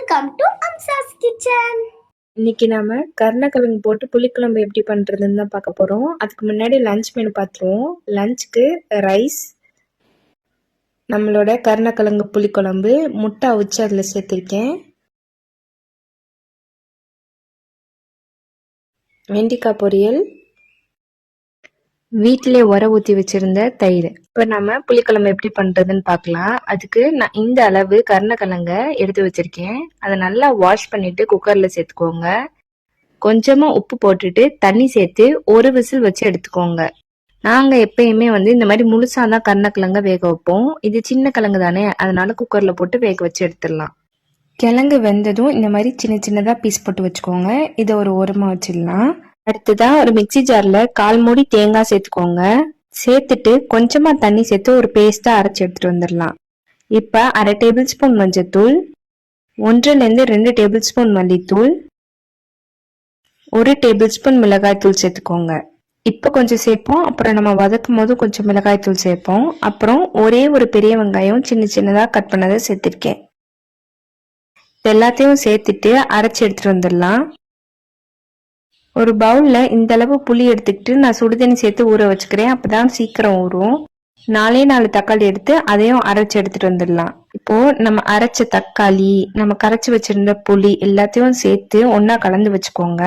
Welcome to அம்சாஸ் kitchen. இன்னைக்கு நாம கருணக்கிழங்கு போட்டு புளிக்குழம்பு எப்படி பண்றதுன்னு தான் பார்க்க போறோம். அதுக்கு முன்னாடி லஞ்ச் மெனு பார்த்துருவோம். லஞ்சுக்கு ரைஸ், நம்மளோட கருணக்கிழங்கு புளிக்குழம்பு, முட்டை அவிச்சு அதில் சேர்த்திருக்கேன், வெண்டைக்காய் பொரியல், வீட்டிலே உர ஊற்றி வச்சிருந்த தயிர். இப்போ நம்ம புளிக்குழம்பு எப்படி பண்றதுன்னு பார்க்கலாம். அதுக்கு நான் இந்த அளவு கருணக்கிழங்க எடுத்து வச்சிருக்கேன். அதை நல்லா வாஷ் பண்ணிட்டு குக்கர்ல சேர்த்துக்கோங்க. கொஞ்சமா உப்பு போட்டுட்டு தண்ணி சேர்த்து ஒரு விசில் வச்சு எடுத்துக்கோங்க. நாங்க எப்பயுமே இந்த மாதிரி முழுசாதான் கருணக்கிழங்க வேக வைப்போம். இது சின்ன கிழங்கு தானே, அதனால குக்கர்ல போட்டு வேக வச்சு எடுத்துடலாம். கிழங்கு வெந்ததும் இந்த மாதிரி சின்ன சின்னதா பீஸ் போட்டு வச்சுக்கோங்க. இதை ஒரு ஓரமா வச்சிடலாம். அடுத்ததா ஒரு மிக்சி ஜார்ல 1/4 மூடி தேங்காய் சேர்த்துக்கோங்க. சேர்த்துட்டு கொஞ்சமா தண்ணி சேர்த்து ஒரு பேஸ்டா அரைச்சி எடுத்துட்டு வந்துடலாம். இப்ப 1/2 டேபிள் ஸ்பூன் மஞ்சத்தூள், 1-2 டேபிள் ஸ்பூன் மல்லித்தூள், 1 டேபிள் ஸ்பூன் மிளகாய் தூள் சேர்த்துக்கோங்க. இப்ப கொஞ்சம் சேர்ப்போம், அப்புறம் நம்ம வதக்கும் போது கொஞ்சம் மிளகாய் தூள் சேர்ப்போம். அப்புறம் ஒரே ஒரு பெரிய வெங்காயம் சின்ன சின்னதா கட் பண்ணதை சேர்த்திருக்கேன். எல்லாத்தையும் சேர்த்துட்டு அரைச்சி எடுத்துட்டு வந்துடலாம். ஒரு பவுல்ல இந்த அளவு புளி எடுத்துக்கிட்டு நான் சுடுதண்ணி சேர்த்து ஊற வச்சுக்கிறேன். அப்பதான் சீக்கிரம் ஊறும். 4 தக்காளி எடுத்து அதையும் அரைச்சு எடுத்துட்டு வந்துடலாம். இப்போ நம்ம அரைச்ச தக்காளி, நம்ம கரைச்சி வச்சிருந்த புளி எல்லாத்தையும் சேர்த்து ஒன்னா கலந்து வச்சுக்கோங்க.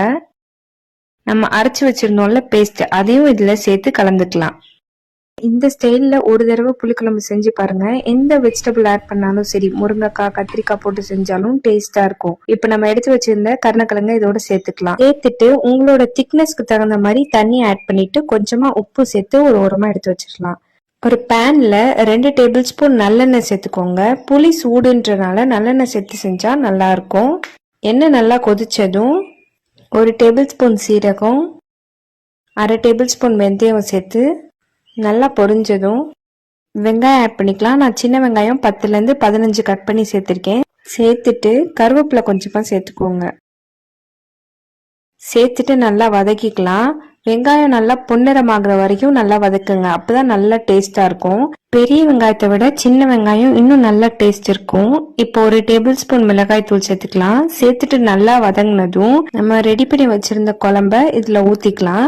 நம்ம அரைச்சு வச்சிருந்தோம்ல பேஸ்ட், அதையும் இதுல சேர்த்து கலந்துக்கலாம். இந்த ஸ்டைல்ல ஒரு தடவை புளிக்குழம்பு செஞ்சு பாருங்க. எந்த வெஜிடபிள் ஆட் பண்ணாலும் சரி, முருங்கைக்காய், கத்திரிக்காய் போட்டு செஞ்சாலும் டேஸ்டா இருக்கும். இப்ப நம்ம எடுத்து வச்சிருந்த கருணக்கிழங்க இதோட சேர்த்துக்கலாம். சேர்த்துட்டு உங்களோட திக்னஸ்க்கு தகுந்த மாதிரி தண்ணி ஆட் பண்ணிட்டு கொஞ்சமா உப்பு சேர்த்து ஒரு ஓரமா எடுத்து வச்சிடலாம். ஒரு பேன்ல 2 டேபிள் ஸ்பூன் நல்லெண்ணெய் சேர்த்துக்கோங்க. புளி சூடுன்றனால நல்லெண்ணெய் சேர்த்து செஞ்சா நல்லா இருக்கும். எண்ணெய் நல்லா கொதிச்சதும் 1 டேபிள் ஸ்பூன் சீரகம், 1/2 டேபிள் ஸ்பூன் வெந்தயம் சேர்த்து நல்லா பொரிஞ்சதும் வெங்காயம் ஆட் பண்ணிக்கலாம். நான் சின்ன வெங்காயம் 10-15 கட் பண்ணி சேர்த்திருக்கேன். சேர்த்துட்டு கருவேப்பிலை கொஞ்சமா சேர்த்துக்கோங்க. சேர்த்துட்டு நல்லா வதக்கிக்கலாம். வெங்காயம் நல்லா பொன்னிறமாகிற வரைக்கும் நல்லா வதக்குங்க. அப்பதான் நல்லா டேஸ்டா இருக்கும். பெரிய வெங்காயத்தை விட சின்ன வெங்காயம் இன்னும் நல்லா டேஸ்ட் இருக்கும். இப்போ 1 டேபிள் ஸ்பூன் மிளகாய் தூள் சேர்த்துக்கலாம். சேர்த்துட்டு நல்லா வதங்கினதும் நம்ம ரெடி பண்ணி வச்சிருந்த குழம்ப இதுல ஊத்திக்கலாம்.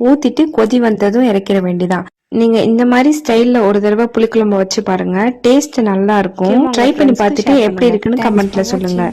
ஊத்திட்டு கொதி வந்ததும் இறக்கிற வேண்டிதான். நீங்க இந்த மாதிரி ஸ்டைல்ல ஒரு தடவை புளிக்குழம்பு வச்சு பாருங்க. டேஸ்ட் நல்லா இருக்கும். ட்ரை பண்ணி பார்த்துட்டு எப்படி இருக்குன்னு கமெண்ட்ல சொல்லுங்க.